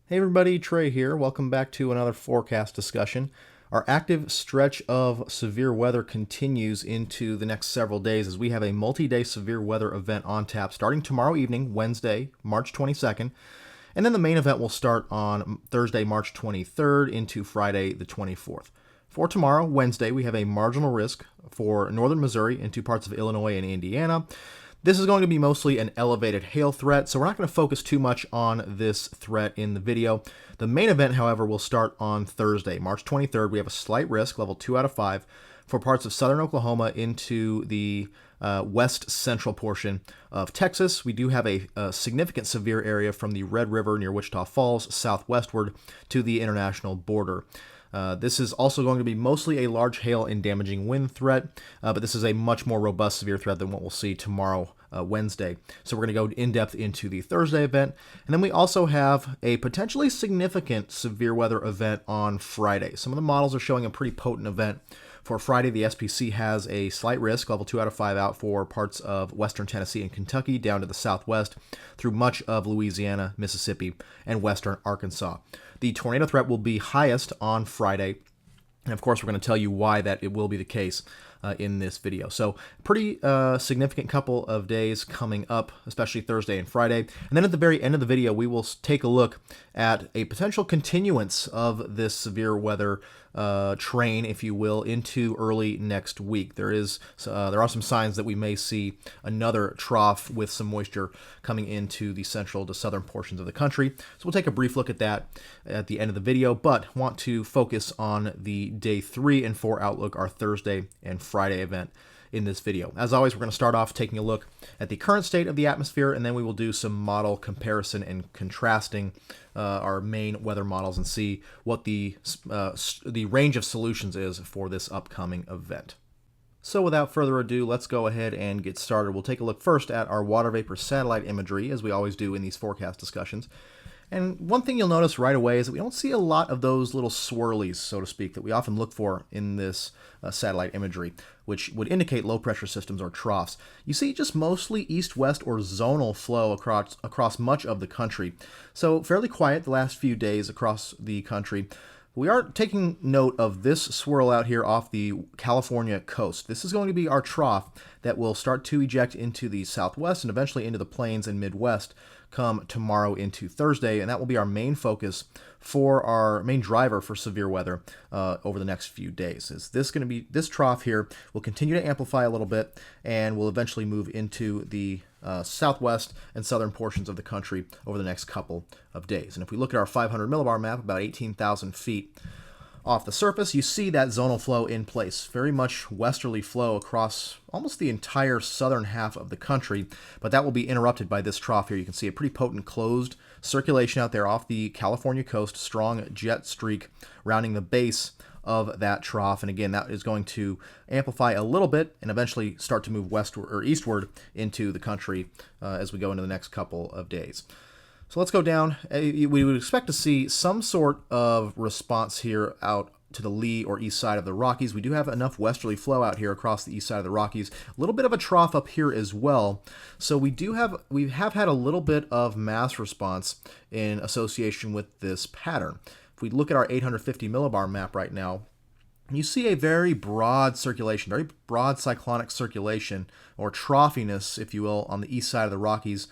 Hey everybody, Trey here. Welcome back to another forecast discussion. Our active stretch of severe weather continues into the next several days as we have a multi-day severe weather event on tap starting tomorrow evening, Wednesday, March 22nd. And then the main event will start on Thursday, March 23rd into Friday, the 24th. For tomorrow, Wednesday, we have a marginal risk for northern Missouri into parts of Illinois and Indiana. This is going to be mostly an elevated hail threat, so we're not going to focus too much on this threat in the video. The main event, however, will start on Thursday, March 23rd. We have a slight risk, level 2 out of 5, for parts of southern Oklahoma into the west central portion of Texas. We do have a significant severe area from the Red River near Wichita Falls southwestward to the international border. This is also going to be mostly a large hail and damaging wind threat, but this is a much more robust severe threat than what we'll see tomorrow, Wednesday. So we're going to go in depth into the Thursday event. And then we also have a potentially significant severe weather event on Friday. Some of the models are showing a pretty potent event. For Friday, the SPC has a slight risk, level 2 out of 5 out for parts of western Tennessee and Kentucky down to the southwest through much of Louisiana, Mississippi, and western Arkansas. The tornado threat will be highest on Friday, and of course we're going to tell you why that it will be the case in this video. So pretty significant couple of days coming up, especially Thursday and Friday. And then at the very end of the video, we will take a look at a potential continuance of this severe weather train, if you will, into early next week. There are some signs that we may see another trough with some moisture coming into the central to southern portions of the country. So we'll take a brief look at that at the end of the video, but want to focus on the day 3 and 4 outlook, our Thursday and Friday event in this video. As always, we're going to start off taking a look at the current state of the atmosphere, and then we will do some model comparison and contrasting our main weather models and see what the range of solutions is for this upcoming event. So without further ado, let's go ahead and get started. We'll take a look first at our water vapor satellite imagery, as we always do in these forecast discussions. And one thing you'll notice right away is that we don't see a lot of those little swirlies, so to speak, that we often look for in this satellite imagery, which would indicate low pressure systems or troughs. You see just mostly east-west or zonal flow across much of the country. So fairly quiet the last few days across the country. We are taking note of this swirl out here off the California coast. This is going to be our trough that will start to eject into the southwest and eventually into the plains and Midwest come tomorrow into Thursday, and that will be our main focus for our main driver for severe weather over the next few days. This trough here will continue to amplify a little bit and will eventually move into the southwest and southern portions of the country over the next couple of days. And if we look at our 500 millibar map, about 18,000 feet off the surface, you see that zonal flow in place. Very much westerly flow across almost the entire southern half of the country, but that will be interrupted by this trough here. You can see a pretty potent closed circulation out there off the California coast, strong jet streak rounding the base of that trough. And again, that is going to amplify a little bit and eventually start to move westward or eastward into the country as we go into the next couple of days. So let's go down. We would expect to see some sort of response here out to the lee or east side of the Rockies. We do have enough westerly flow out here across the east side of the Rockies. A little bit of a trough up here as well. So we have had a little bit of mass response in association with this pattern. If we look at our 850 millibar map right now, you see a very broad circulation, very broad cyclonic circulation, or troughiness, if you will, on the east side of the Rockies,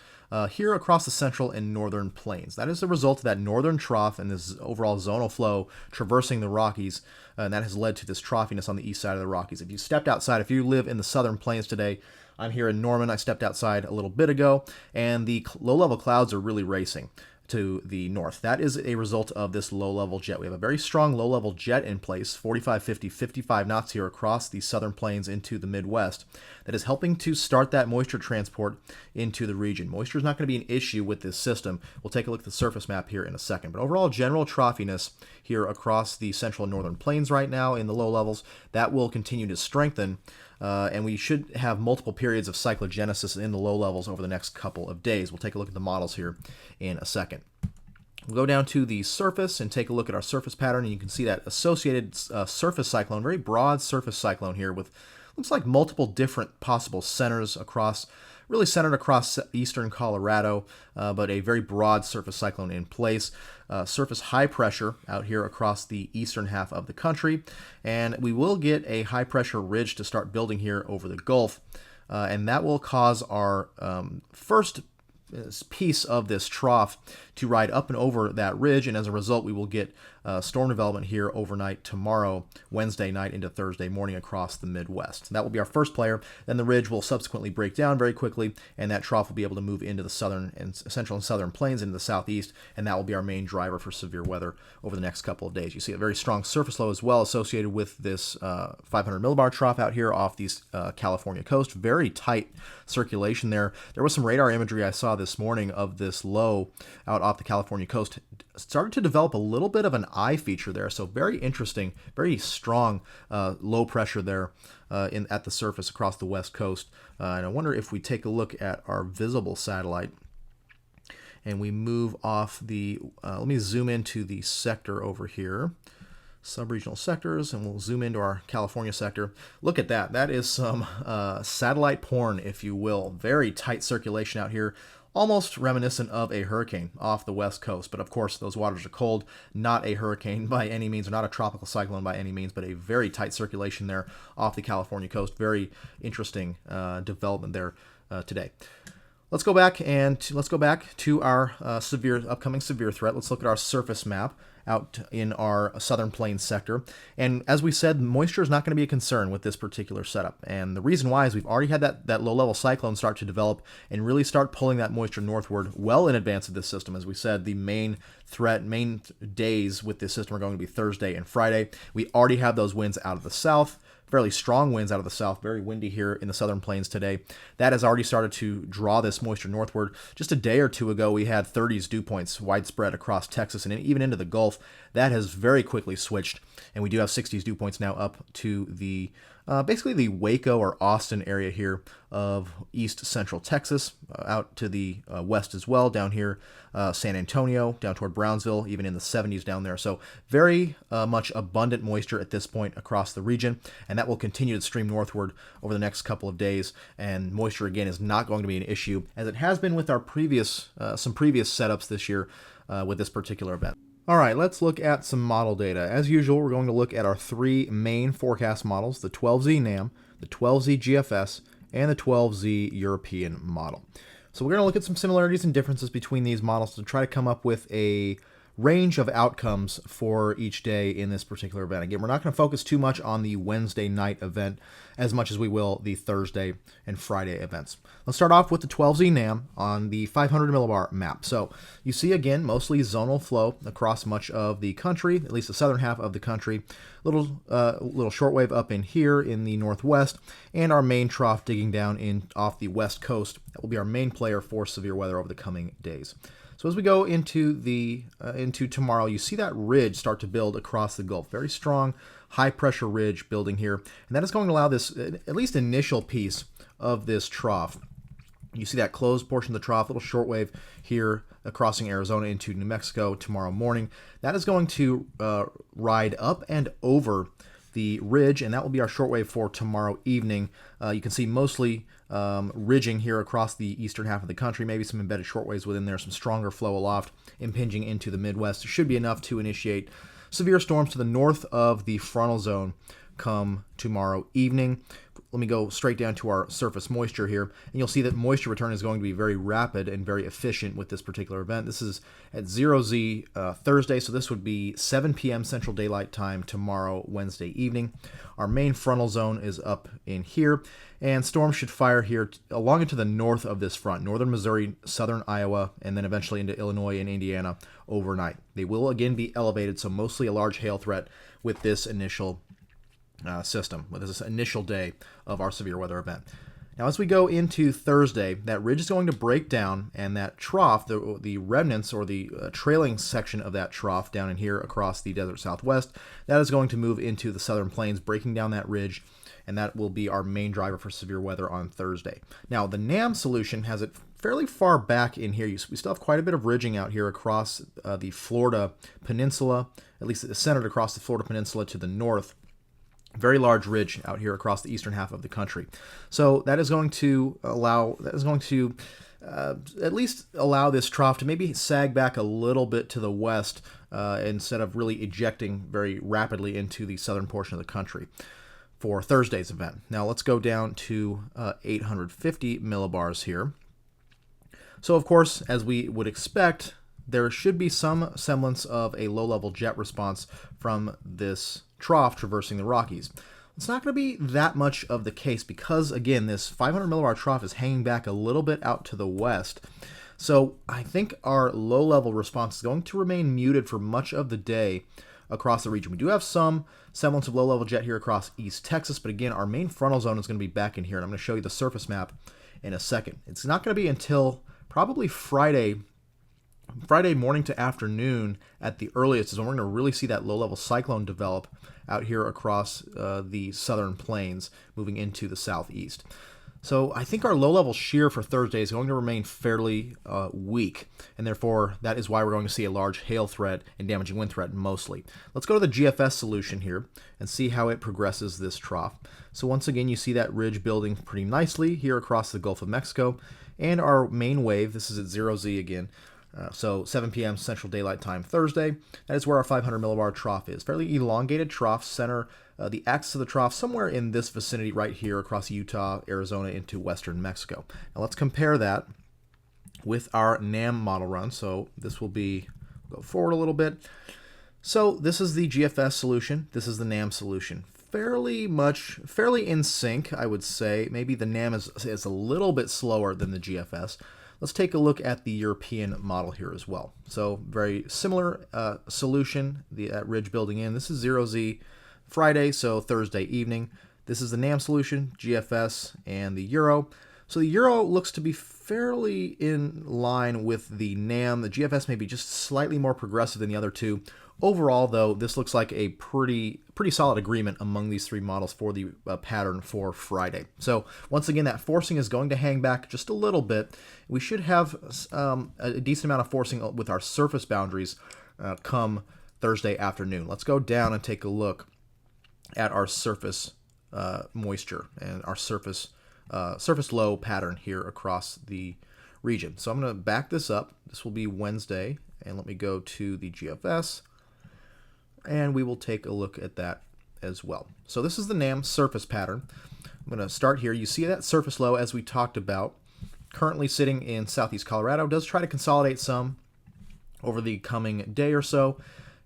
here across the central and northern plains. That is the result of that northern trough and this overall zonal flow traversing the Rockies, and that has led to this troughiness on the east side of the Rockies. If you stepped outside, if you live in the southern plains today, I'm here in Norman, I stepped outside a little bit ago, and the low-level clouds are really racing to the north. That is a result of this low-level jet. We have a very strong low-level jet in place, 45, 50, 55 knots here across the southern plains into the Midwest, that is helping to start that moisture transport into the region. Moisture is not going to be an issue with this system. We'll take a look at the surface map here in a second. But overall, general troughiness here across the central and northern plains right now in the low levels, that will continue to strengthen. And we should have multiple periods of cyclogenesis in the low levels over the next couple of days. We'll take a look at the models here in a second. We'll go down to the surface and take a look at our surface pattern, and you can see that associated surface cyclone, very broad surface cyclone here with looks like multiple different possible centers across really centered across eastern Colorado, but a very broad surface cyclone in place. Surface high pressure out here across the eastern half of the country, and we will get a high pressure ridge to start building here over the Gulf, and that will cause our first piece of this trough to ride up and over that ridge, and as a result we will get storm development here overnight tomorrow, Wednesday night into Thursday morning across the Midwest. That will be our first player. Then the ridge will subsequently break down very quickly, and that trough will be able to move into the southern and central and southern plains into the southeast, and that will be our main driver for severe weather over the next couple of days. You see a very strong surface low as well associated with this 500 millibar trough out here off the California coast. Very tight circulation there. There was some radar imagery I saw this morning of this low out off the California coast. Started to develop a little bit of an eye feature there, so very interesting, very strong low pressure there at the surface across the west coast. And I wonder if we take a look at our visible satellite and we move off the, let me zoom into the sector over here, subregional sectors, and we'll zoom into our California sector. Look at that. That is some satellite porn, if you will. Very tight circulation out here. Almost reminiscent of a hurricane off the west coast, but of course those waters are cold, not a hurricane by any means, or not a tropical cyclone by any means, but a very tight circulation there off the California coast. Very interesting development there today. Let's go back to our upcoming severe threat. Let's look at our surface map out in our southern plains sector. And as we said, moisture is not going to be a concern with this particular setup. And the reason why is we've already had that low-level cyclone start to develop and really start pulling that moisture northward well in advance of this system. As we said, the main days with this system are going to be Thursday and Friday. We already have those winds out of the south. Fairly strong winds out of the south, very windy here in the southern plains today. That has already started to draw this moisture northward. Just a day or two ago, we had 30s dew points widespread across Texas and even into the Gulf. That has very quickly switched, and we do have 60s dew points now up to the basically the Waco or Austin area here of east central Texas, out to the west as well, down here, San Antonio, down toward Brownsville, even in the 70s down there. So very much abundant moisture at this point across the region, and that will continue to stream northward over the next couple of days. And moisture, again, is not going to be an issue, as it has been with our some previous setups this year with this particular event. All right, let's look at some model data. As usual, we're going to look at our three main forecast models, the 12Z NAM, the 12Z GFS, and the 12Z European model. So we're going to look at some similarities and differences between these models to try to come up with a range of outcomes for each day in this particular event. Again, we're not going to focus too much on the Wednesday night event as much as we will the Thursday and Friday events. Let's start off with the 12Z NAM on the 500 millibar map. So you see, again, mostly zonal flow across much of the country, at least the southern half of the country. Little shortwave up in here in the northwest, and our main trough digging down in off the west coast. That will be our main player for severe weather over the coming days. So as we go into tomorrow, you see that ridge start to build across the Gulf. Very strong, high-pressure ridge building here. And that is going to allow this, at least initial piece of this trough. You see that closed portion of the trough, little shortwave here crossing Arizona into New Mexico tomorrow morning. That is going to ride up and over the ridge, and that will be our shortwave for tomorrow evening. You can see mostly ridging here across the eastern half of the country, maybe some embedded shortwaves within there, some stronger flow aloft impinging into the Midwest. It should be enough to initiate severe storms to the north of the frontal zone come tomorrow evening. Let me go straight down to our surface moisture here, and you'll see that moisture return is going to be very rapid and very efficient with this particular event. This is at 0Z Thursday, so this would be 7 p.m. Central Daylight Time tomorrow, Wednesday evening. Our main frontal zone is up in here, and storms should fire here along into the north of this front, northern Missouri, southern Iowa, and then eventually into Illinois and Indiana overnight. They will again be elevated, so mostly a large hail threat with this initial system, with this initial day of our severe weather event. Now, as we go into Thursday, that ridge is going to break down, and that trough, the remnants or the trailing section of that trough down in here across the desert southwest, that is going to move into the southern plains, breaking down that ridge, and that will be our main driver for severe weather on Thursday. Now, the NAM solution has it fairly far back in here. We still have quite a bit of ridging out here across the Florida Peninsula, at least centered across the Florida Peninsula to the north. Very large ridge out here across the eastern half of the country. So that is going to at least allow this trough to maybe sag back a little bit to the west instead of really ejecting very rapidly into the southern portion of the country for Thursday's event. Now let's go down to 850 millibars here. So of course, as we would expect, there should be some semblance of a low-level jet response from this trough traversing the Rockies. It's not going to be that much of the case because, again, this 500 millibar trough is hanging back a little bit out to the west. So I think our low-level response is going to remain muted for much of the day across the region. We do have some semblance of low-level jet here across East Texas, but again, our main frontal zone is going to be back in here, and I'm going to show you the surface map in a second. It's not going to be until probably Friday morning to afternoon at the earliest is when we're going to really see that low-level cyclone develop out here across the southern plains moving into the southeast. So I think our low-level shear for Thursday is going to remain fairly weak, and therefore that is why we're going to see a large hail threat and damaging wind threat mostly. Let's go to the GFS solution here and see how it progresses this trough. So once again, you see that ridge building pretty nicely here across the Gulf of Mexico, and our main wave, this is at 0Z again, so 7 p.m. Central Daylight Time Thursday. That is where our 500 millibar trough is. Fairly elongated trough, center the axis of the trough somewhere in this vicinity right here across Utah, Arizona into western Mexico. Now let's compare that with our NAM model run. So this will be, go forward a little bit. So this is the GFS solution. This is the NAM solution. Fairly in sync, I would say. Maybe the NAM is a little bit slower than the GFS. Let's take a look at the European model here as well. So very similar solution, that ridge building in. This is 0Z Friday, so Thursday evening. This is the NAM solution, GFS, and the Euro. So the Euro looks to be fairly in line with the NAM. The GFS may be just slightly more progressive than the other two. Overall, though, this looks like a pretty solid agreement among these three models for the pattern for Friday. So once again, that forcing is going to hang back just a little bit. We should have a decent amount of forcing with our surface boundaries come Thursday afternoon. Let's go down and take a look at our surface moisture and our surface low pattern here across the region. So I'm going to back this up. This will be Wednesday, and let me go to the GFS, and we will take a look at that as well. So this is the NAM surface pattern. I'm going to start here. You see that surface low, as we talked about, currently sitting in southeast Colorado, does try to consolidate some over the coming day or so.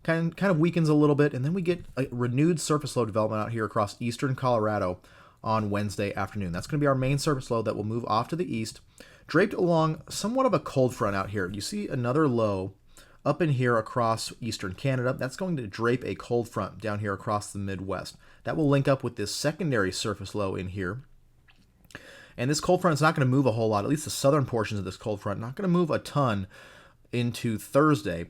Kind of weakens a little bit, and then we get a renewed surface low development out here across eastern Colorado on Wednesday afternoon. That's going to be our main surface low that will move off to the east, draped along somewhat of a cold front out here. You see another low up in here across eastern Canada. That's going to drape a cold front down here across the Midwest. That will link up with this secondary surface low in here. And this cold front is not going to move a whole lot, at least the southern portions of this cold front, not going to move a ton into Thursday.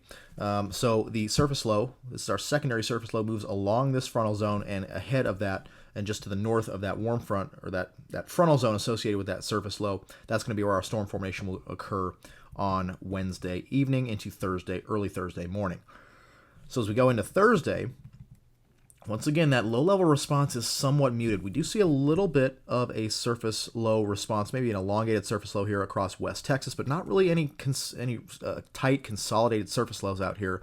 So the surface low, this is our secondary surface low, moves along this frontal zone and ahead of that, and just to the north of that warm front, or that frontal zone associated with that surface low. That's going to be where our storm formation will occur on Wednesday evening into Thursday, early Thursday morning. So as we go into Thursday, once again, that low-level response is somewhat muted. We do see a little bit of a surface low response, maybe an elongated surface low here across West Texas, but not really any tight, consolidated surface lows out here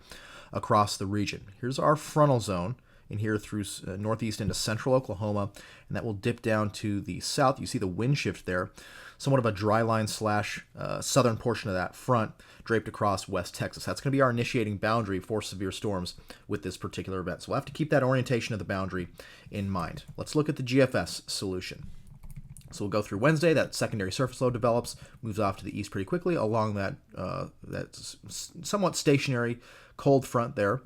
across the region. Here's our frontal zone in here through northeast into central Oklahoma, and that will dip down to the south. You see the wind shift there, somewhat of a dry line slash southern portion of that front draped across West Texas. That's going to be our initiating boundary for severe storms with this particular event. So we'll have to keep that orientation of the boundary in mind. Let's look at the GFS solution. So we'll go through Wednesday. That secondary surface low develops, moves off to the east pretty quickly along that somewhat stationary cold front there.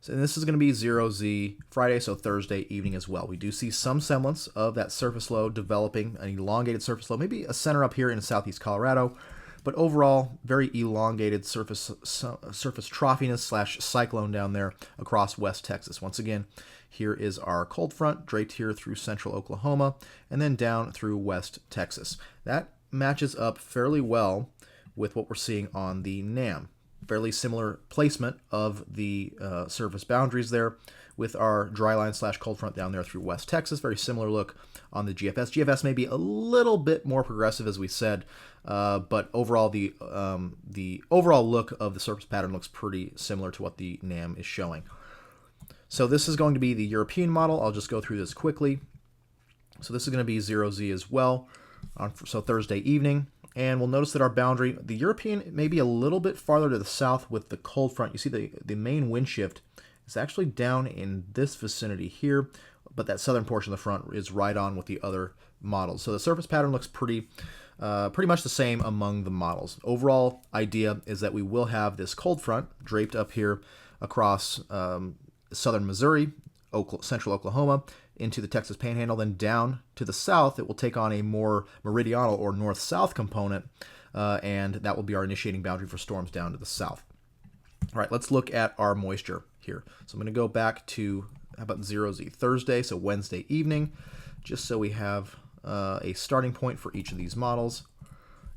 And this is going to be 0Z Friday, so Thursday evening as well. We do see some semblance of that surface low developing, an elongated surface low, maybe a center up here in southeast Colorado, but overall, very elongated surface troughiness slash cyclone down there across West Texas. Once again, here is our cold front draped here through central Oklahoma and then down through West Texas. That matches up fairly well with what we're seeing on the NAM. fairly similar placement of the surface boundaries there, with our dry line / cold front down there through West Texas. Very similar look on the GFS. GFS may be a little bit more progressive, as we said, but overall the overall look of the surface pattern looks pretty similar to what the NAM is showing. So this is going to be the European model. I'll just go through this quickly. So this is going to be 0Z as well, so Thursday evening. And we'll notice that our boundary, the European, may be a little bit farther to the south with the cold front. You see the main wind shift is actually down in this vicinity here, but that southern portion of the front is right on with the other models. So the surface pattern looks pretty much the same among the models. Overall idea is that we will have this cold front draped up here across southern Missouri, central Oklahoma, into the Texas Panhandle, then down to the south. It will take on a more meridional or north-south component, and that will be our initiating boundary for storms down to the south. All right, let's look at our moisture here. So I'm going to go back to, how about 0Z Thursday, so Wednesday evening, just so we have a starting point for each of these models.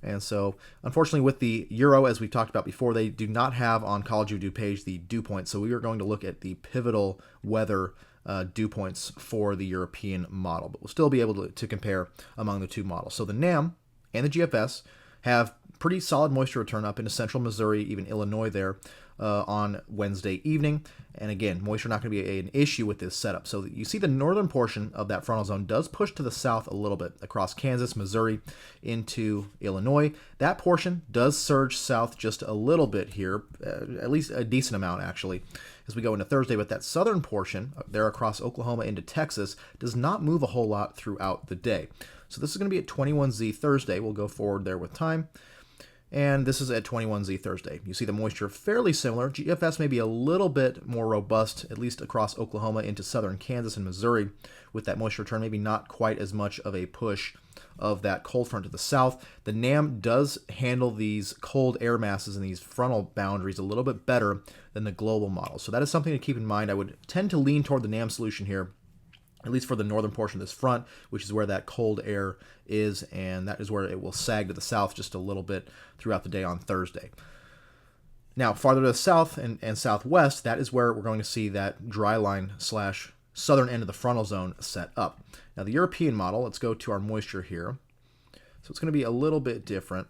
And so, unfortunately, with the Euro, as we've talked about before, they do not have on College of DuPage the dew point. So we are going to look at the pivotal weather dew points for the European model, but we'll still be able to compare among the two models. So the NAM and the GFS have pretty solid moisture return up into central Missouri, even Illinois there on Wednesday evening. And again, moisture not going to be an issue with this setup. So you see the northern portion of that frontal zone does push to the south a little bit across Kansas, Missouri, into Illinois. That portion does surge south just a little bit here, at least a decent amount actually, as we go into Thursday. But that southern portion there across Oklahoma into Texas does not move a whole lot throughout the day. So this is going to be at 21Z Thursday. We'll go forward there with time. And this is at 21Z Thursday. You see the moisture fairly similar. GFS may be a little bit more robust, at least across Oklahoma into southern Kansas and Missouri, with that moisture return, maybe not quite as much of a push of that cold front to the south. The NAM does handle these cold air masses and these frontal boundaries a little bit better than the global model. So that is something to keep in mind. I would tend to lean toward the NAM solution here, at least for the northern portion of this front, which is where that cold air is, and that is where it will sag to the south just a little bit throughout the day on Thursday. Now, farther to the south and southwest, that is where we're going to see that dry line / southern end of the frontal zone set up. Now, the European model, let's go to our moisture here. So it's going to be a little bit different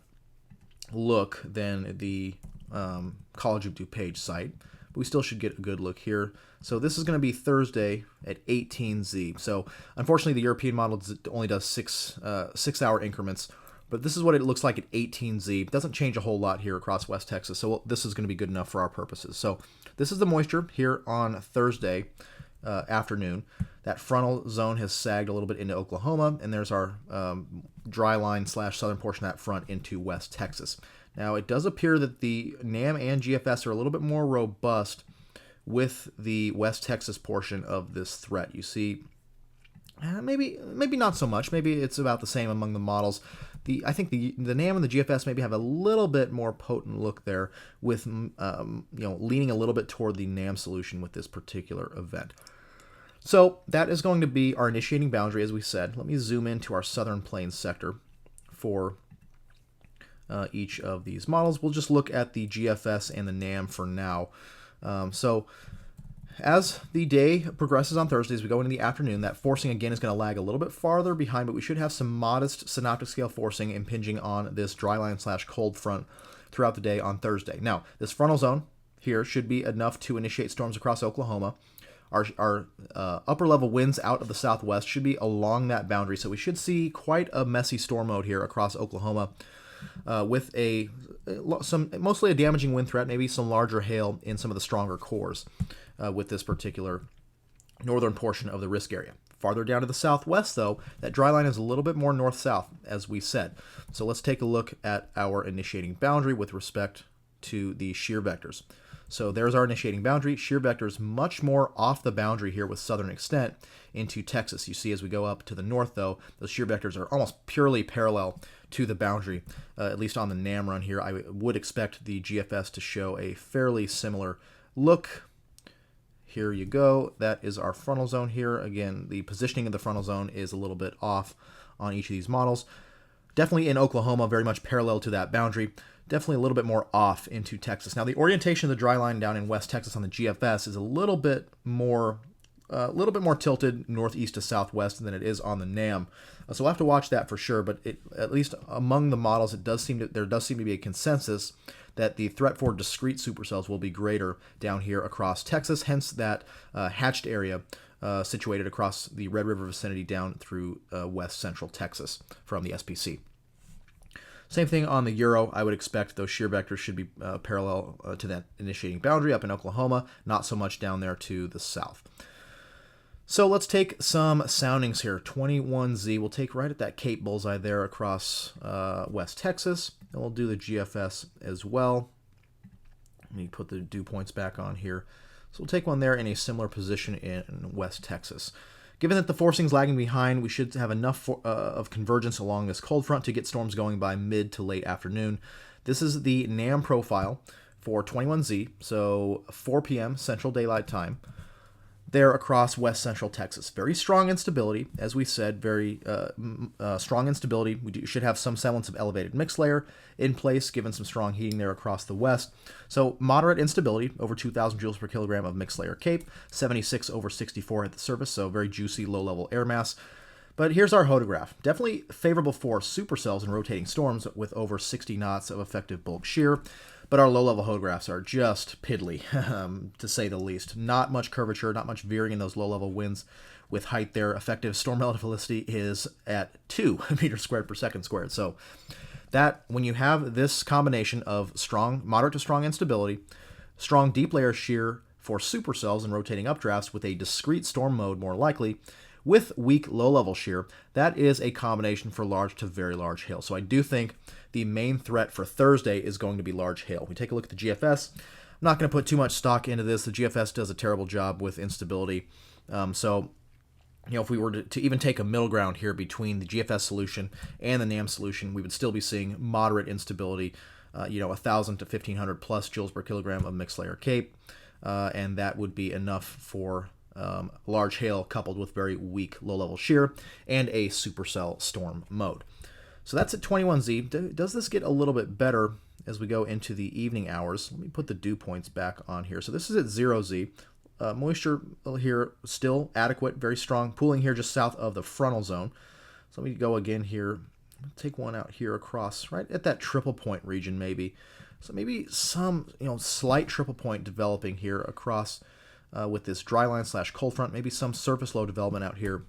look than the College of DuPage site, but we still should get a good look here. So this is going to be Thursday at 18Z. So unfortunately, the European model only does 6-hour increments, but this is what it looks like at 18Z. It doesn't change a whole lot here across West Texas, so this is going to be good enough for our purposes. So this is the moisture here on Thursday afternoon. That frontal zone has sagged a little bit into Oklahoma, and there's our dry line / southern portion of that front into West Texas. Now, it does appear that the NAM and GFS are a little bit more robust with the West Texas portion of this threat. You see, maybe not so much. Maybe it's about the same among the models. I think the NAM and the GFS maybe have a little bit more potent look there, with leaning a little bit toward the NAM solution with this particular event. So that is going to be our initiating boundary, as we said. Let me zoom into our southern plains sector for each of these models. We'll just look at the GFS and the NAM for now. So as the day progresses on Thursday, as we go into the afternoon, that forcing again is going to lag a little bit farther behind, but we should have some modest synoptic scale forcing impinging on this dry line / cold front throughout the day on Thursday. Now, this frontal zone here should be enough to initiate storms across Oklahoma. Our upper level winds out of the southwest should be along that boundary, so we should see quite a messy storm mode here across Oklahoma, with mostly a damaging wind threat, maybe some larger hail in some of the stronger cores with this particular northern portion of the risk area. Farther down to the southwest, though, that dry line is a little bit more north-south, as we said. So let's take a look at our initiating boundary with respect to the shear vectors. So there's our initiating boundary. Shear vectors much more off the boundary here with southern extent into Texas. You see as we go up to the north, though, those shear vectors are almost purely parallel to the boundary, at least on the NAM run here. I would expect the GFS to show a fairly similar look. Here you go. That is our frontal zone here. Again, the positioning of the frontal zone is a little bit off on each of these models. Definitely in Oklahoma, very much parallel to that boundary. definitely a little bit more off into Texas. Now, the orientation of the dry line down in West Texas on the GFS is a little bit more tilted northeast to southwest than it is on the NAM. So we'll have to watch that for sure, but at least among the models, there does seem to be a consensus that the threat for discrete supercells will be greater down here across Texas, hence that hatched area situated across the Red River vicinity down through west central Texas from the SPC. Same thing on the Euro. I would expect those shear vectors should be parallel to that initiating boundary up in Oklahoma, not so much down there to the south. So let's take some soundings here. 21Z, we'll take right at that Cape bullseye there across West Texas, and we'll do the GFS as well. Let me put the dew points back on here. So we'll take one there in a similar position in West Texas. Given that the forcing's lagging behind, we should have enough of convergence along this cold front to get storms going by mid to late afternoon. This is the NAM profile for 21Z, so 4 p.m. Central Daylight Time. There across west central Texas. Very strong instability, as we said, very strong instability. We should have some semblance of elevated mix layer in place, given some strong heating there across the west. So moderate instability, over 2,000 joules per kilogram of mix layer Cape, 76 over 64 at the surface, so very juicy low-level air mass. But here's our hodograph. Definitely favorable for supercells and rotating storms with over 60 knots of effective bulk shear. But our low-level hodographs are just piddly, to say the least. Not much curvature, not much veering in those low-level winds with height there. Effective storm relative velocity is at 2 meters squared per second squared. So that when you have this combination of strong, moderate to strong instability, strong deep layer shear for supercells and rotating updrafts with a discrete storm mode more likely, with weak low-level shear, that is a combination for large to very large hail. So I do think the main threat for Thursday is going to be large hail. We take a look at the GFS. I'm not going to put too much stock into this. The GFS does a terrible job with instability. So, if we were to even take a middle ground here between the GFS solution and the NAM solution, we would still be seeing moderate instability, 1,000 to 1,500 plus joules per kilogram of mixed layer Cape, and that would be enough for large hail coupled with very weak low-level shear and a supercell storm mode. So that's at 21Z. Does this get a little bit better as we go into the evening hours? Let me put the dew points back on here. So this is at 0Z. Moisture here still adequate, very strong. Pooling here just south of the frontal zone. So let me go again here. Take one out here across, right at that triple point region maybe. So maybe some slight triple point developing here across with this dry line / cold front, maybe some surface low development out here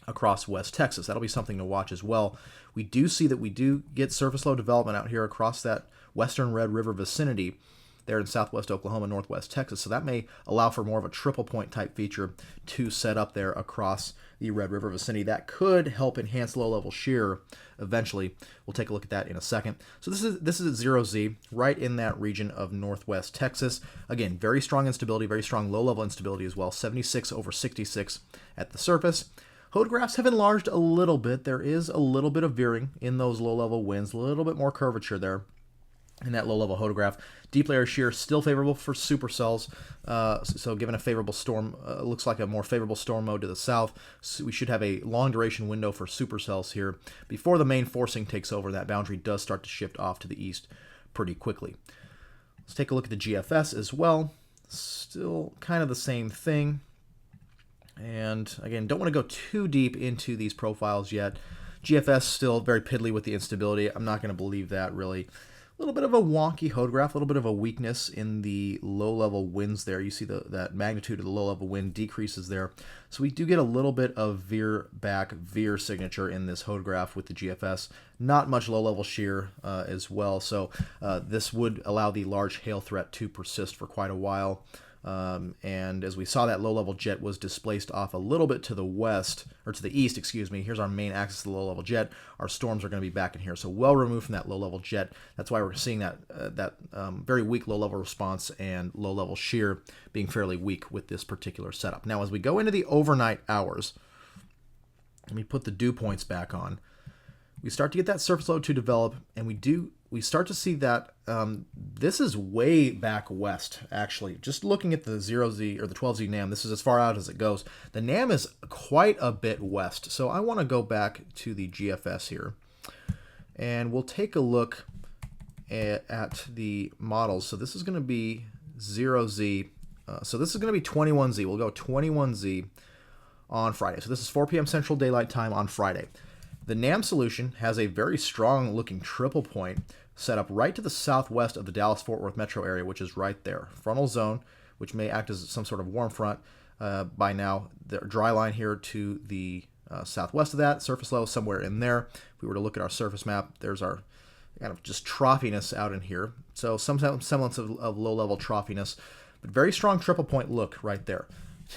across West Texas. That'll be something to watch as well. We do see that we do get surface low development out here across that western Red River vicinity there in southwest Oklahoma, northwest Texas. So that may allow for more of a triple point type feature to set up there across the Red River vicinity. That could help enhance low-level shear eventually. We'll take a look at that in a second. So this is at 0Z, right in that region of northwest Texas. Again, very strong instability, very strong low-level instability as well, 76 over 66 at the surface. Hodographs have enlarged a little bit. There is a little bit of veering in those low-level winds, a little bit more curvature there in that low-level hodograph. Deep layer shear still favorable for supercells. So given a favorable storm, looks like a more favorable storm mode to the south, so we should have a long duration window for supercells here. Before the main forcing takes over, that boundary does start to shift off to the east pretty quickly. Let's take a look at the GFS as well. Still kind of the same thing. And again, don't want to go too deep into these profiles yet. GFS still very piddly with the instability. I'm not going to believe that really. A little bit of a wonky hodograph, a little bit of a weakness in the low-level winds there. You see that magnitude of the low-level wind decreases there. So we do get a little bit of veer signature in this hodograph with the GFS. Not much low-level shear as well. So this would allow the large hail threat to persist for quite a while. And as we saw, that low-level jet was displaced off a little bit to the west, or to the east, excuse me. Here's our main axis of the low-level jet. Our storms are going to be back in here, so well removed from that low-level jet. That's why we're seeing that very weak low-level response and low-level shear being fairly weak with this particular setup. Now, as we go into the overnight hours, let me put the dew points back on. We start to get that surface low to develop, and we start to see that this is way back west, actually. Just looking at the 0Z or the 12Z NAM, this is as far out as it goes. The NAM is quite a bit west, so I want to go back to the GFS here, and we'll take a look at the models, so this is going to be 0Z. So this is going to be 21Z. We'll go 21Z on Friday. So this is 4 p.m. Central Daylight Time on Friday. The NAM solution has a very strong looking triple point set up right to the southwest of the Dallas-Fort Worth metro area, which is right there. Frontal zone, which may act as some sort of warm front by now. The dry line here to the southwest of that, surface low somewhere in there. If we were to look at our surface map, there's our kind of just troughiness out in here. So some semblance of low-level troughiness, but very strong triple point look right there.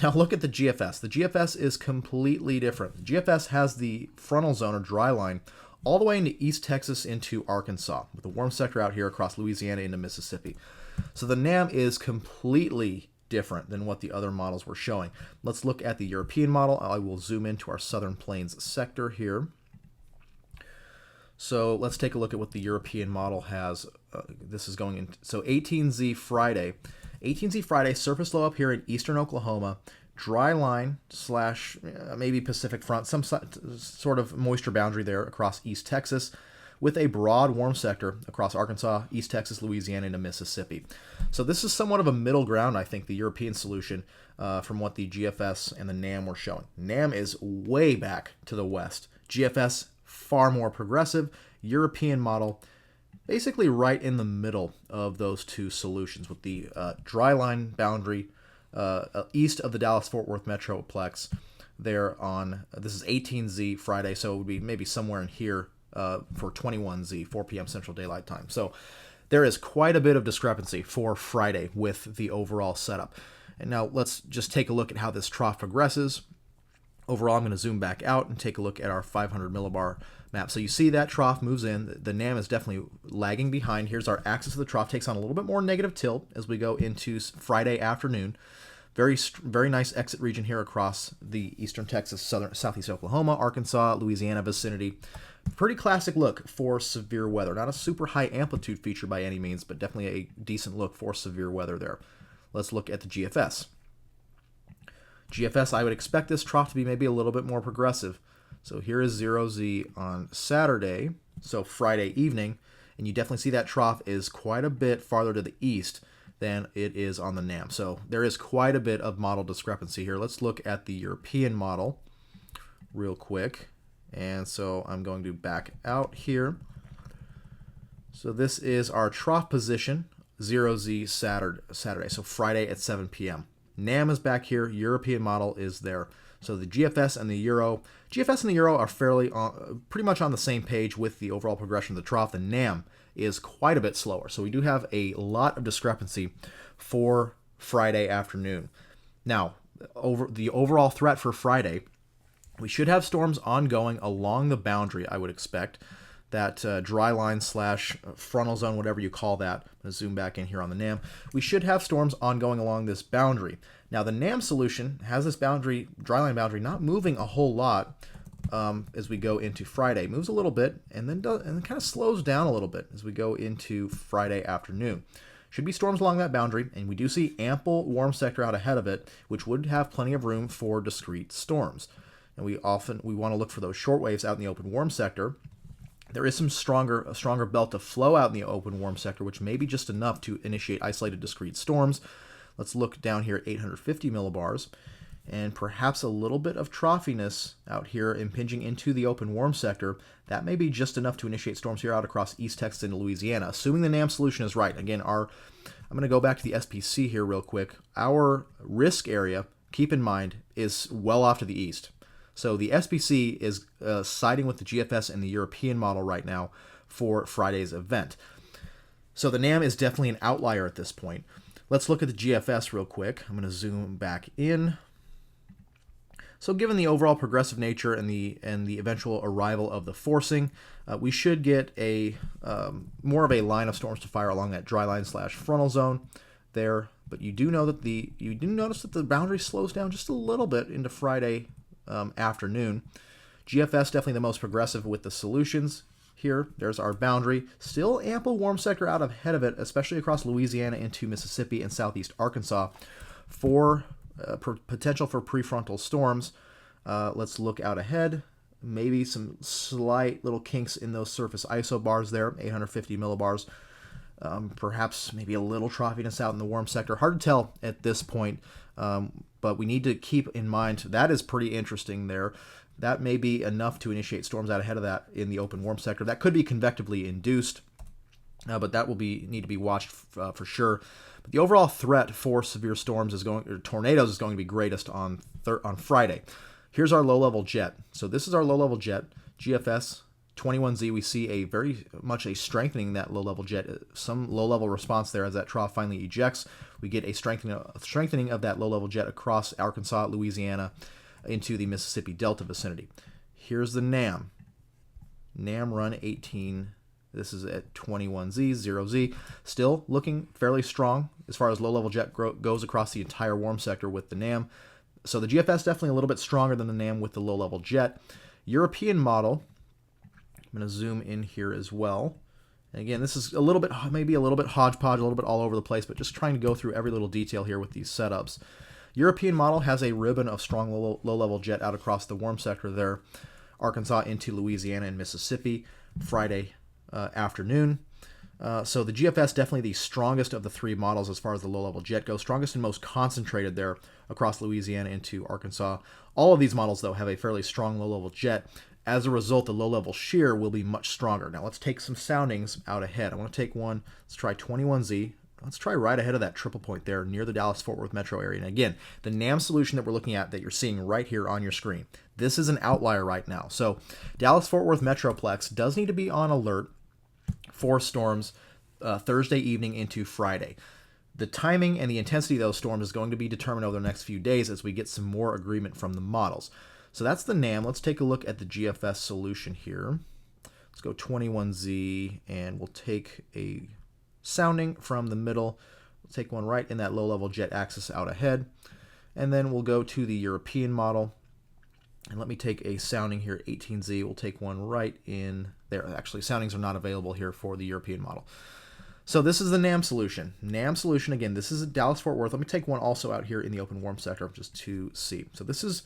Now look at the GFS. The GFS is completely different. The GFS has the frontal zone or dry line all the way into East Texas into Arkansas, with the warm sector out here across Louisiana into Mississippi. So the NAM is completely different than what the other models were showing. Let's look at the European model. I will zoom into our Southern Plains sector here. So let's take a look at what the European model has. This is going in. So 18Z Friday. 18Z Friday, surface low up here in eastern Oklahoma, dry line slash maybe Pacific front, some sort of moisture boundary there across East Texas, with a broad warm sector across Arkansas, East Texas, Louisiana, into Mississippi. So this is somewhat of a middle ground, I think, the European solution from what the GFS and the NAM were showing. NAM is way back to the west. GFS, far more progressive. European model, basically right in the middle of those two solutions, with the dry line boundary east of the Dallas-Fort Worth Metroplex there on, this is 18Z Friday, so it would be maybe somewhere in here for 21Z, 4 p.m. Central Daylight Time. So there is quite a bit of discrepancy for Friday with the overall setup. And now let's just take a look at how this trough progresses. Overall, I'm going to zoom back out and take a look at our 500 millibar map. So you see that trough moves in. The NAM is definitely lagging behind. Here's our axis of the trough. Takes on a little bit more negative tilt as we go into Friday afternoon. Very nice exit region here across the eastern Texas, southeast Oklahoma, Arkansas, Louisiana vicinity. Pretty classic look for severe weather. Not a super high amplitude feature by any means, but definitely a decent look for severe weather there. Let's look at the GFS. GFS, I would expect this trough to be maybe a little bit more progressive. So here is 0Z on Saturday, so Friday evening, and you definitely see that trough is quite a bit farther to the east than it is on the NAM. So there is quite a bit of model discrepancy here. Let's look at the European model real quick. And so I'm going to back out here. So this is our trough position, 0Z Saturday, so Friday at 7 p.m. NAM is back here, European model is there. So the GFS and the Euro are fairly pretty much on the same page with the overall progression of the trough. The NAM is quite a bit slower. So we do have a lot of discrepancy for Friday afternoon. Now, the overall threat for Friday, we should have storms ongoing along the boundary, I would expect. That dry line slash frontal zone, whatever you call that. I'm going to zoom back in here on the NAM. We should have storms ongoing along this boundary. Now, the NAM solution has this boundary, dry line boundary, not moving a whole lot as we go into Friday. Moves a little bit and then kind of slows down a little bit as we go into Friday afternoon. Should be storms along that boundary, and we do see ample warm sector out ahead of it, which would have plenty of room for discrete storms. And we want to look for those short waves out in the open warm sector. There is a stronger belt of flow out in the open warm sector, which may be just enough to initiate isolated discrete storms. Let's look down here at 850 millibars, and perhaps a little bit of troughiness out here impinging into the open warm sector. That may be just enough to initiate storms here out across East Texas into Louisiana, assuming the NAM solution is right. Again, I'm going to go back to the SPC here real quick. Our risk area, keep in mind, is well off to the east. So the SPC is siding with the GFS and the European model right now for Friday's event. So the NAM is definitely an outlier at this point. Let's look at the GFS real quick. I'm going to zoom back in. So given the overall progressive nature and the eventual arrival of the forcing, we should get a more of a line of storms to fire along that dry line slash frontal zone there. But you do notice that the boundary slows down just a little bit into Friday afternoon. GFS definitely the most progressive with the solutions here. There's our boundary. Still ample warm sector out ahead of it, especially across Louisiana into Mississippi and southeast Arkansas for potential for prefrontal storms. Let's look out ahead. Maybe some slight little kinks in those surface isobars there, 850 millibars. perhaps maybe a little troughiness out in the warm sector. Hard to tell at this point, but we need to keep in mind that is pretty interesting there. That may be enough to initiate storms out ahead of that in the open warm sector. That could be convectively induced, but that will need to be watched for sure. But the overall threat for severe storms or tornadoes is going to be greatest on Friday. Here's our low-level jet. So this is our low-level jet, GFS 21Z. We see a very much a strengthening that low-level jet, some low-level response there as that trough finally ejects. We get a strengthening of that low-level jet across Arkansas, Louisiana, into the Mississippi Delta vicinity. Here's the NAM. NAM run 18. This is at 21Z, 0Z. Still looking fairly strong as far as low-level jet goes across the entire warm sector with the NAM. So the GFS definitely a little bit stronger than the NAM with the low-level jet. European model, I'm going to zoom in here as well. And again, this is maybe a little bit hodgepodge, a little bit all over the place, but just trying to go through every little detail here with these setups. European model has a ribbon of strong low-level jet out across the warm sector there, Arkansas into Louisiana and Mississippi, Friday afternoon. So the GFS definitely the strongest of the three models as far as the low-level jet goes, strongest and most concentrated there across Louisiana into Arkansas. All of these models, though, have a fairly strong low-level jet. As a result, the low-level shear will be much stronger. Now let's take some soundings out ahead. I want to take one. Let's try 21Z. Let's try right ahead of that triple point there near the Dallas-Fort Worth metro area. And again, the NAM solution that we're looking at that you're seeing right here on your screen, this is an outlier right now. So Dallas-Fort Worth metroplex does need to be on alert for storms Thursday evening into Friday. The timing and the intensity of those storms is going to be determined over the next few days as we get some more agreement from the models. So that's the NAM. Let's take a look at the GFS solution here. Let's go 21Z, and we'll take a sounding from the middle. We'll take one right in that low-level jet axis out ahead. And then we'll go to the European model. And let me take a sounding here, 18Z. We'll take one right in there. Actually, soundings are not available here for the European model. So this is the NAM solution. NAM solution, again, this is at Dallas-Fort Worth. Let me take one also out here in the open warm sector just to see. So this is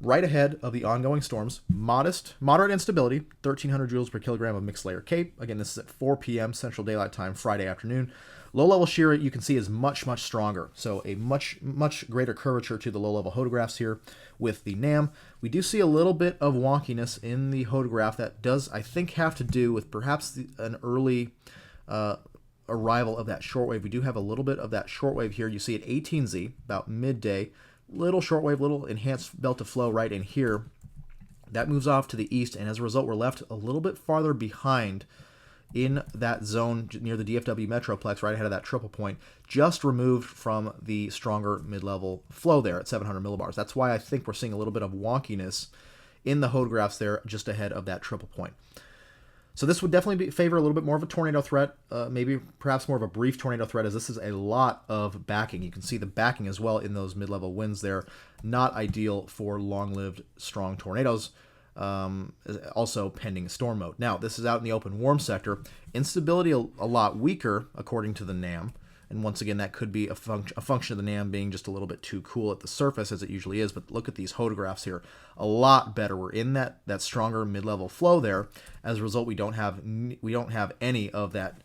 right ahead of the ongoing storms. Moderate instability, 1,300 joules per kilogram of mixed layer CAPE. Again, this is at 4 p.m. Central Daylight Time, Friday afternoon. Low-level shear, you can see, is much, much stronger. So a much, much greater curvature to the low-level photographs here with the NAM. We do see a little bit of wonkiness in the photograph that does, I think, have to do with perhaps an early arrival of that shortwave. We do have a little bit of that shortwave here. You see at 18Z, about midday, little shortwave, little enhanced belt of flow right in here. That moves off to the east, and as a result, we're left a little bit farther behind in that zone near the DFW metroplex, right ahead of that triple point, just removed from the stronger mid-level flow there at 700 millibars. That's why I think we're seeing a little bit of wonkiness in the photographs there just ahead of that triple point. So this would definitely favor a little bit more of a tornado threat, maybe perhaps more of a brief tornado threat, as this is a lot of backing. You can see the backing as well in those mid-level winds there. Not ideal for long-lived, strong tornadoes, also pending storm mode. Now, this is out in the open warm sector. Instability a lot weaker, according to the NAM. And once again, that could be a function of the NAM being just a little bit too cool at the surface, as it usually is. But look at these photographs here. A lot better. We're in that stronger mid-level flow there. As a result, we don't have any of that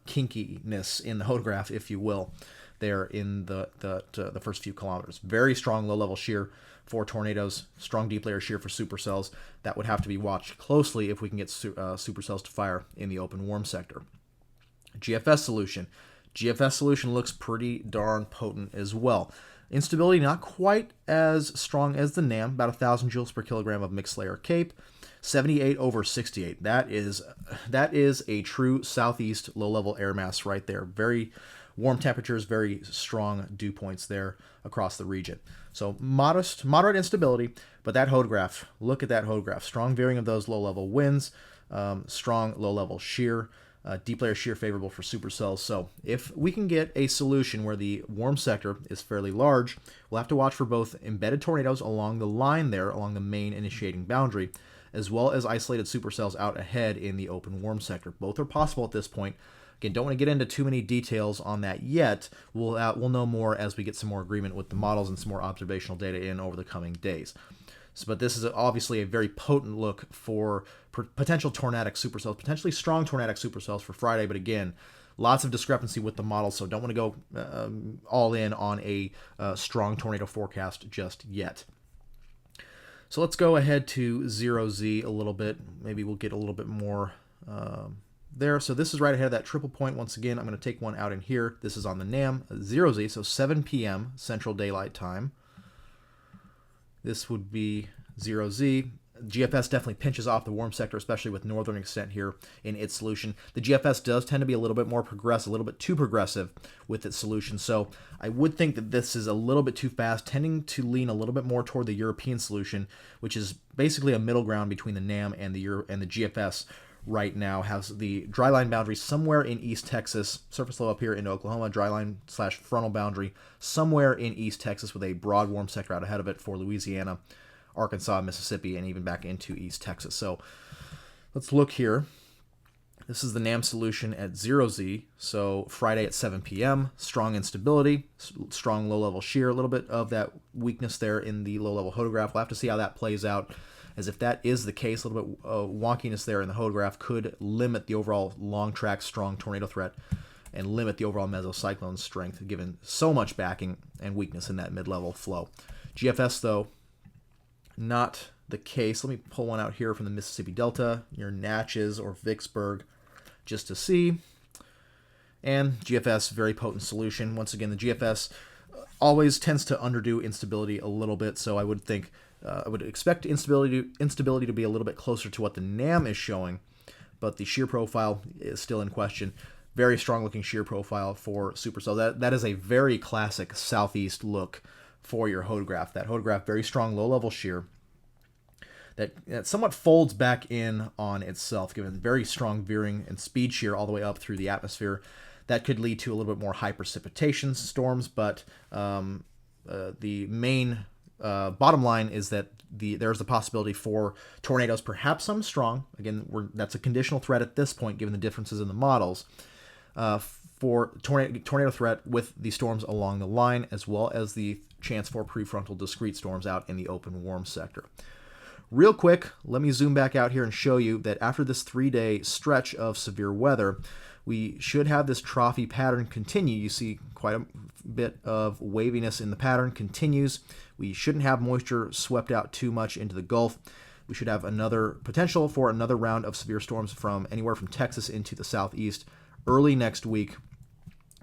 kinkiness in the photograph, if you will, there in the first few kilometers. Very strong low-level shear for tornadoes. Strong deep layer shear for supercells. That would have to be watched closely if we can get supercells to fire in the open warm sector. GFS solution. GFS solution looks pretty darn potent as well. Instability not quite as strong as the NAM, about 1,000 joules per kilogram of mixed layer CAPE, 78 over 68. That is a true southeast low-level air mass right there. Very warm temperatures, very strong dew points there across the region. So moderate instability, but that photograph, look at that photograph. Strong veering of those low-level winds, strong low-level shear. Deep layer shear favorable for supercells. So if we can get a solution where the warm sector is fairly large, we'll have to watch for both embedded tornadoes along the line there, along the main initiating boundary, as well as isolated supercells out ahead in the open warm sector. Both are possible at this point. Again, don't want to get into too many details on that yet. We'll know more as we get some more agreement with the models and some more observational data in over the coming days. But this is obviously a very potent look for potential tornadic supercells, potentially strong tornadic supercells for Friday. But again, lots of discrepancy with the model, so don't want to go all in on a strong tornado forecast just yet. So let's go ahead to 0Z a little bit. Maybe we'll get a little bit more there. So this is right ahead of that triple point. Once again, I'm going to take one out in here. This is on the NAM, 0Z, so 7 p.m. Central Daylight Time. This would be 0Z. GFS definitely pinches off the warm sector, especially with northern extent here in its solution. The GFS does tend to be a little bit more progressive, a little bit too progressive with its solution. So I would think that this is a little bit too fast, tending to lean a little bit more toward the European solution, which is basically a middle ground between the NAM and the GFS right now. Has the dryline boundary somewhere in East Texas, surface low up here in Oklahoma, dryline / frontal boundary somewhere in East Texas with a broad warm sector out ahead of it for Louisiana, Arkansas, Mississippi, and even back into East Texas. So let's look here. This is the NAM solution at 0Z, so Friday at 7 p.m. Strong instability, strong low-level shear, a little bit of that weakness there in the low-level hodograph. We'll have to see how that plays out, as if that is the case, a little bit wonkiness there in the hodograph could limit the overall long-track strong tornado threat and limit the overall mesocyclone strength, given so much backing and weakness in that mid-level flow. GFS, though, not the case. Let me pull one out here from the Mississippi Delta, near Natchez or Vicksburg, just to see. And GFS, very potent solution. Once again, the GFS always tends to underdo instability a little bit, so I would think, I would expect instability to be a little bit closer to what the NAM is showing, but the shear profile is still in question. Very strong looking shear profile for Supercells. That is a very classic southeast look for your hodograph. That hodograph, very strong low-level shear that somewhat folds back in on itself, given very strong veering and speed shear all the way up through the atmosphere. That could lead to a little bit more high precipitation storms, but the main bottom line is that there's the possibility for tornadoes, perhaps some strong. Again, that's a conditional threat at this point, given the differences in the models. For tornado threat with the storms along the line, as well as the chance for prefrontal discrete storms out in the open warm sector. Real quick, let me zoom back out here and show you that after this 3-day stretch of severe weather, we should have this trophy pattern continue. You see quite a bit of waviness in the pattern continues. We shouldn't have moisture swept out too much into the Gulf. We should have another potential for another round of severe storms from anywhere from Texas into the southeast early next week,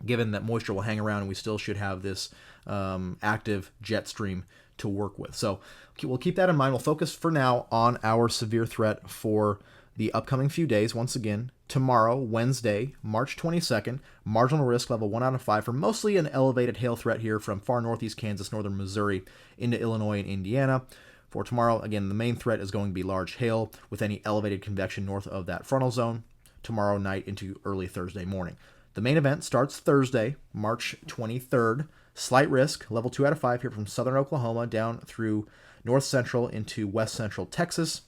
given that moisture will hang around and we still should have this active jet stream to work with. So we'll keep that in mind. We'll focus for now on our severe threat for the upcoming few days. Once again, tomorrow, Wednesday, March 22nd, marginal risk level 1 out of 5 for mostly an elevated hail threat here from far northeast Kansas, northern Missouri into Illinois and Indiana. For tomorrow, again, the main threat is going to be large hail with any elevated convection north of that frontal zone tomorrow night into early Thursday morning. The main event starts Thursday, March 23rd. Slight risk, level 2 out of 5 here from southern Oklahoma down through north central into west central Texas.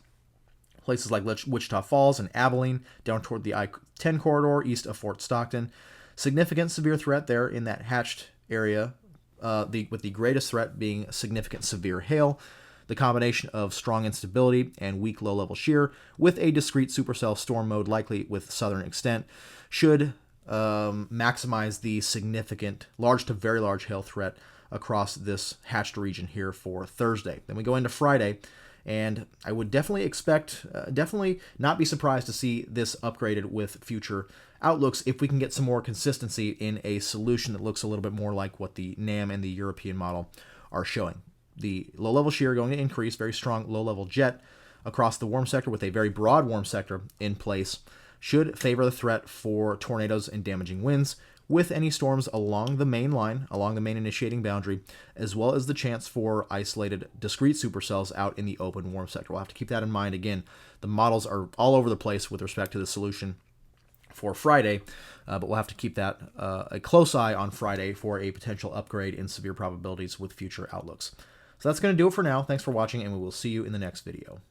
Places like Wichita Falls and Abilene down toward the I-10 corridor east of Fort Stockton. Significant severe threat there in that hatched area, with the greatest threat being significant severe hail. The combination of strong instability and weak low-level shear with a discrete supercell storm mode likely with southern extent should maximize the significant large to very large hail threat across this hatched region here for Thursday. Then we go into Friday, and I would definitely expect, definitely not be surprised to see this upgraded with future outlooks if we can get some more consistency in a solution that looks a little bit more like what the NAM and the European model are showing. The low-level shear going to increase, very strong low-level jet across the warm sector with a very broad warm sector in place should favor the threat for tornadoes and damaging winds, with any storms along the main line, along the main initiating boundary, as well as the chance for isolated discrete supercells out in the open warm sector. We'll have to keep that in mind. Again, the models are all over the place with respect to the solution for Friday, but we'll have to keep that a close eye on Friday for a potential upgrade in severe probabilities with future outlooks. So that's going to do it for now. Thanks for watching, and we will see you in the next video.